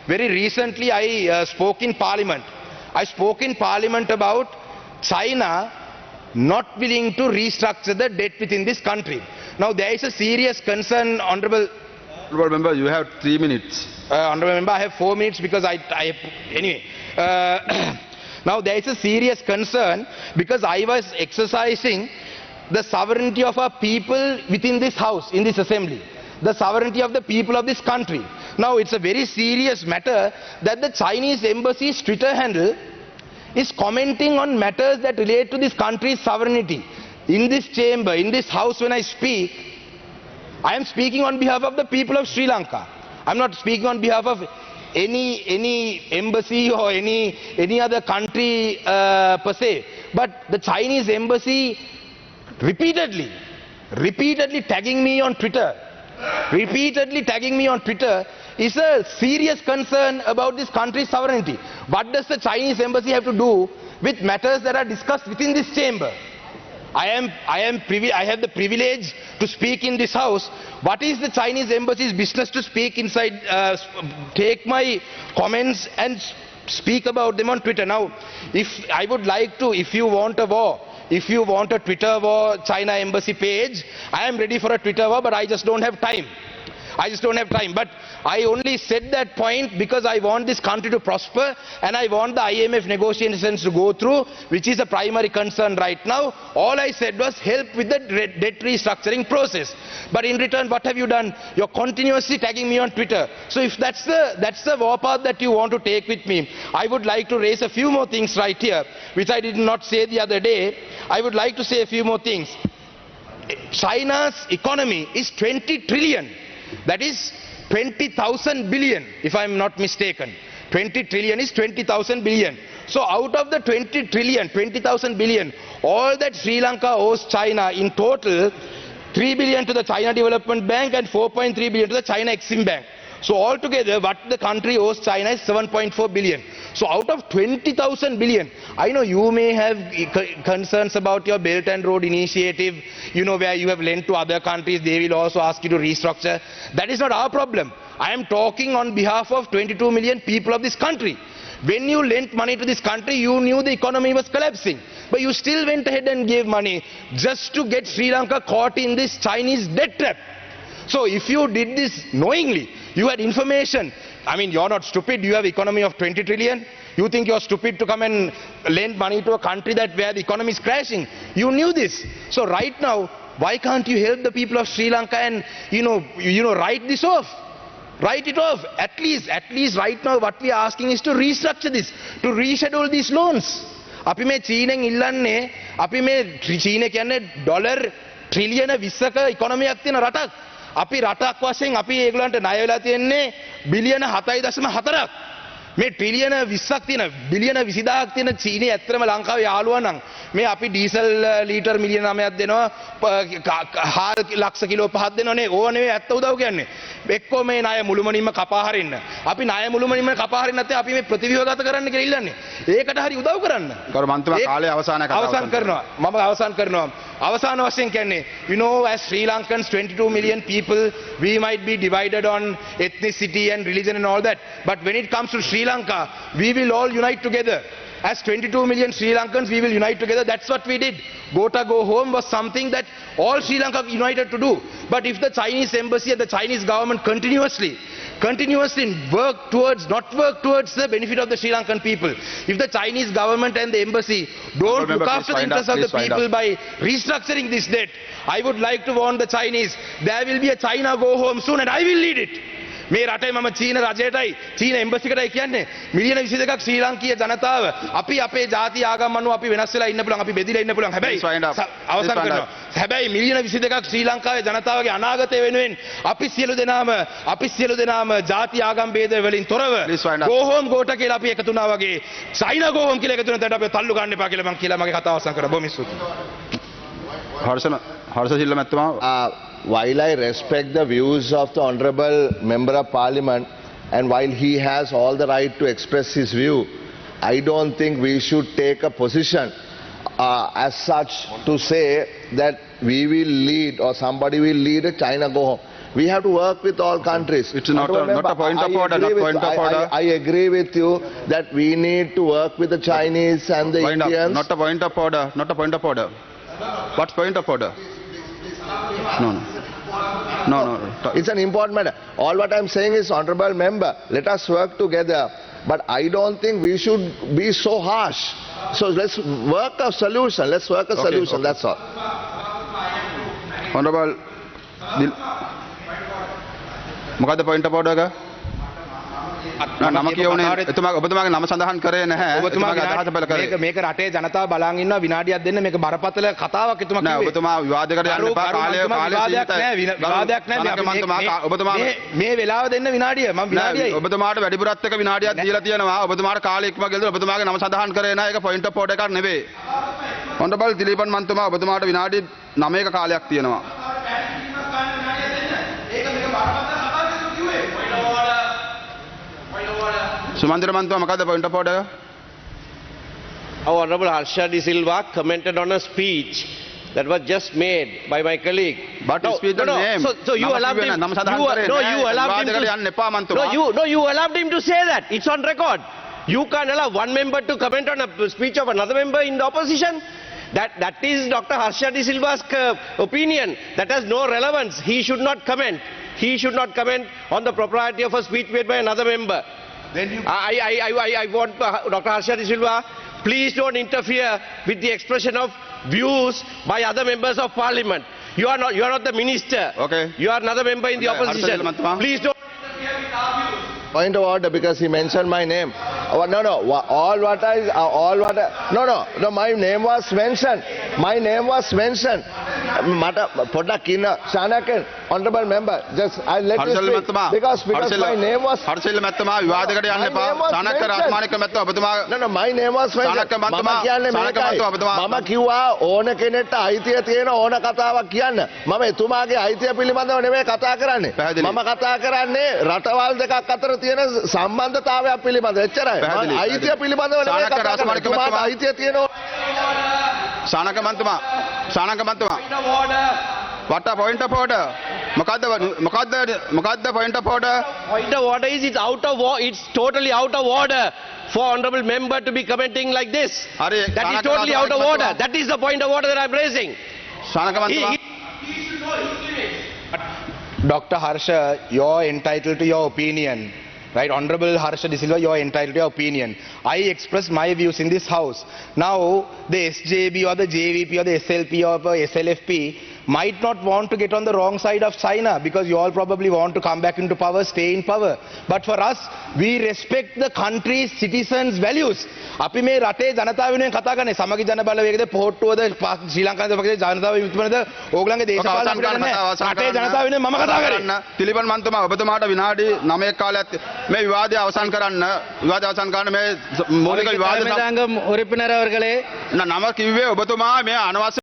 very recently I spoke in Parliament. I spoke in Parliament about China not willing to restructure the debt within this country. Now there is a serious concern, Honourable Member, you have 3 minutes. Honourable Member, I have 4 minutes because anyway. Now there is a serious concern because I was exercising the sovereignty of our people within this house, in this assembly. The sovereignty of the people of this country. Now it's a very serious matter that the Chinese embassy's Twitter handle is commenting on matters that relate to this country's sovereignty. In this chamber, in this house when I speak, I am speaking on behalf of the people of Sri Lanka. I am not speaking on behalf of any embassy or any other country per se. But the Chinese embassy repeatedly tagging me on Twitter, is a serious concern about this country's sovereignty. What does the Chinese embassy have to do with matters that are discussed within this chamber? I have the privilege to speak in this house. What is the Chinese embassy's business to speak inside, take my comments and speak about them on Twitter? Now, if you want a war, if you want a Twitter war, China embassy page, I am ready for a Twitter war, but I just don't have time. But I only said that point because I want this country to prosper and I want the IMF negotiations to go through, which is a primary concern right now. All I said was help with the debt restructuring process. But in return, what have you done? You're continuously tagging me on Twitter. So if that's the warpath that you want to take with me, I would like to raise a few more things right here, which I did not say the other day. I would like to say a few more things. China's economy is 20 trillion. That is 20,000 billion, if I am not mistaken. 20 trillion is 20,000 billion. So out of the 20 trillion, 20,000 billion, all that Sri Lanka owes China in total, 3 billion to the China Development Bank and 4.3 billion to the China Exim Bank. So altogether, what the country owes China is 7.4 billion. So out of 20,000 billion, I know you may have concerns about your Belt and Road Initiative, where you have lent to other countries, they will also ask you to restructure. That is not our problem. I am talking on behalf of 22 million people of this country. When you lent money to this country, you knew the economy was collapsing. But you still went ahead and gave money just to get Sri Lanka caught in this Chinese debt trap. So if you did this knowingly, you had information. I mean, you're not stupid. You have economy of 20 trillion. You think you're stupid to come and lend money to a country where the economy is crashing. You knew this. So right now, why can't you help the people of Sri Lanka and, write this off? Write it off. At least right now what we are asking is to restructure this, to reschedule these loans. අපි මේ චීනෙන් ඉල්ලන්නේ අපි මේ චීන කියන්නේ dollar ට්‍රිලියන 20ක ඉකොනොමියක් තියෙන රටක්. අපි රටක් වශයෙන් අපි ඒගොල්ලන්ට ණය වෙලා තියෙන්නේ බිලියන 7.4ක්. මේ ට්‍රිලියන 20ක් තියෙන බිලියන 20000ක් තියෙන චීනය ඇත්තටම ලංකාවේ යාළුවා නම් මේ අපි ඩීසල් ලීටර් මිලියන 9ක් දෙනවා හාල් ලක්ෂ කිලෝ 5ක් දෙනවනේ. ඕව නෙවෙයි ඇත්ත උදව් කියන්නේ. එක්කෝ මේ ණය මුළුමනින්ම කපා හරින්න. අපි ණය මුළුමනින්ම කපා හරින්න නැත්නම් අපි මේ ප්‍රතිව්‍යුහගත කරන්න කියලා ඉල්ලන්නේ. ඒකට හරි උදව් කරන්න. ගරු මන්ත්‍රීතුමා කාලය අවසන් කරනවා. මම අවසන් කරනවා. අවසාන වශයෙන් කියන්නේ, as Sri Lankans, 22 million people, we might be divided on ethnicity and religion and all that. But when it comes to Sri Lanka, we will all unite together. As 22 million Sri Lankans, we will unite together. That's what we did. Gota Go Home was something that all Sri Lanka united to do. But if the Chinese embassy and the Chinese government continuously not work towards the benefit of the Sri Lankan people, if the Chinese government and the embassy don't look after the interests of the people by restructuring this debt, I would like to warn the Chinese, there will be a China Go Home soon and I will lead it. මේ රටේ මම චීන රජයටයි චීන එම්බසිකටයි කියන්නේ මිලියන 22ක් ශ්‍රී ලාංකීය ජනතාව අපි අපේ ජාති ආගම් අනුව අපි වෙනස් වෙලා ඉන්න පුළුවන් අපි බෙදිලා ඉන්න පුළුවන් හැබැයි අවසන් කරනවා හැබැයි මිලියන 22ක් ශ්‍රී ලංකාවේ ජනතාවගේ අනාගතය වෙනුවෙන් අපි සියලු දෙනාම ජාති ආගම් භේද වලින් තොරව go home ගෝට කියලා අපි එකතු වුණා වගේ චයිනා go home කියලා එකතු වෙනතට අපි තල්ලු ගන්න එපා කියලා මම කියලා මගේ කතාව අවසන් කරා බොහොම ස්තුතියි හර්ෂ සිල්වා මැතිතුමා while I respect the views of the Honourable Member of Parliament and while he has all the right to express his view, I don't think we should take a position as such to say that we will lead or somebody will lead a China Go Home. We have to work with all countries. It's not a- Honourable not a point member, of order, I agree not with- point of order. I agree with you that we need to work with the Chinese and the Point of, Indians. not a point of order. Not a point of order. What's point of order? No, no. No, no. It's an important matter. All what I'm saying is, honourable member, let us work together. But I don't think we should be so harsh. So let's work a solution. Let's work a solution. okay. That's all. Honorable. මොකද්ද point of order එක? නම කියවුනේ එතුමා ඔබතුමාගේ නම සඳහන් කරේ නැහැ. ඔබතුමාගේ අදහස පළ කරේ. මේක රටේ ජනතාව බලන් ඉන්නවා විනාඩියක් දෙන්න මේක බරපතල කතාවක් එතුමා නෑ කිව්වේ. ඔබතුමා විවාදයකට යන්න එපා. කාලය විවාදයක් නෑ විවාදයක් නෑ ඔබතුමා මේ වෙලාව දෙන්න විනාඩිය මම විනාඩියයි. ඔබතුමාට වැඩිපුරත් එක විනාඩියක් දීලා තියෙනවා. ඔබතුමාට කාලය ඉක්ම ගෙල්ද ඔබතුමාගේ නම සඳහන් කරේ නැහැ. ඒක point of order එකක් නෙවෙයි. Honorable දිලීපන් මන්තුමා ඔබතුමාට විනාඩි 9ක කාලයක් තියෙනවා. සුමන්දිර මන්තුමා මොකද්ද point of order? Our Honorable Harsha De Silva commented on a speech that was just made by my colleague. But No, speak the no, no. name. So you නම allowed කිව්වේ him. නැහැ. නම සඳහන් You, කරේ no, නැහැ. you allowed him විවාදයකට යන්න එපා to. මන්තුමා. No, you allowed him to say that. It's on record. You can't allow one member to comment on a speech of another member in the opposition. That is Dr. Harsha De Silva's opinion. That has no relevance. He should not comment. He should not comment on the propriety of a speech made by another member. Then you I want Dr. Harsha De Silva, please don't interfere with the expression of views by other members of parliament. You are not the minister. Okay. You are another member in the Okay, Harsha opposition. De Silva, Please don't. Point of order because he mentioned my name. No. No. My name was mentioned. My name was mentioned. Poddak inna Shanakan, honourable member. Just I'll let you හර්ෂල් speak මැතිතුමා because my name was. හර්ෂල් මැතිතුමා විවාදයකට යන්න My එපා. name was Shanaka mentioned. රාජමාණික්ක මැතිතුමා ඔබතුමා No, my name was mentioned. Shanaka මැතිතුමා මම කියන්නේ සානක මේකයි. මැතිතුමා ඔබතුමා මම කිව්වා ඕන කෙනෙක්ට අයිතිය තියෙන ඕන කතාවක් කියන්න. මම එතුමාගේ අයිතිය පිළිබඳව නෙමෙයි කතා කරන්නේ. පැහැදිලි. මම කතා කරන්නේ රටවල් දෙකක් අතර තියෙන සම්බන්ධතාවයක් පිළිබඳව. එච්චරයි. පැහැදිලි, මම අයිතිය පැහැදිලි. පිළිබඳව නෙමෙයි සානක කතා කරන්නේ. රාජමාණික්ක එතුමාට මැතිතුමා. අයිතිය තියෙන Shanaka මන්තුමා what a point of order මොකද්ද point of order Point of order is it's totally out of order for honourable member to be commenting like this. හරි That is totally out of order. That is the point of order that I'm raising. Shanaka මන්තුමා Dr. Harsha, you're entitled to your opinion. Right, Honorable Harsha De Silva, you're entitled to your opinion. I express my views in this house. Now, the SJB or the JVP or the SLP or the SLFP might not want to get on the wrong side of China because you all probably want to come back into power, stay in power. But for us, we respect the country's citizens' values. අපි මේ රටේ ජනතාව වෙනුවෙන් කතා කරන්නේ සමගි ජන බලවේගද පොහොට්ටුවද ශ්‍රී ලංකාවේ පක්ෂයේ ජනතාව විමුක්තිමනද ඕගොල්ලන්ගේ දේශපාලන අපිට නැහැ. රටේ ජනතාව වෙනුවෙන් මම කතා කරන්නේ. තිලිපන් මන්තුමා ඔබතුමාට විනාඩි 9ක කාලයක් මේ විවාදය අවසන් කරන්න මේ මූලික විවාද உறுப்பினர் அவர்களே නම කිව්වේ ඔබතුමා මේ අනවශ්‍ය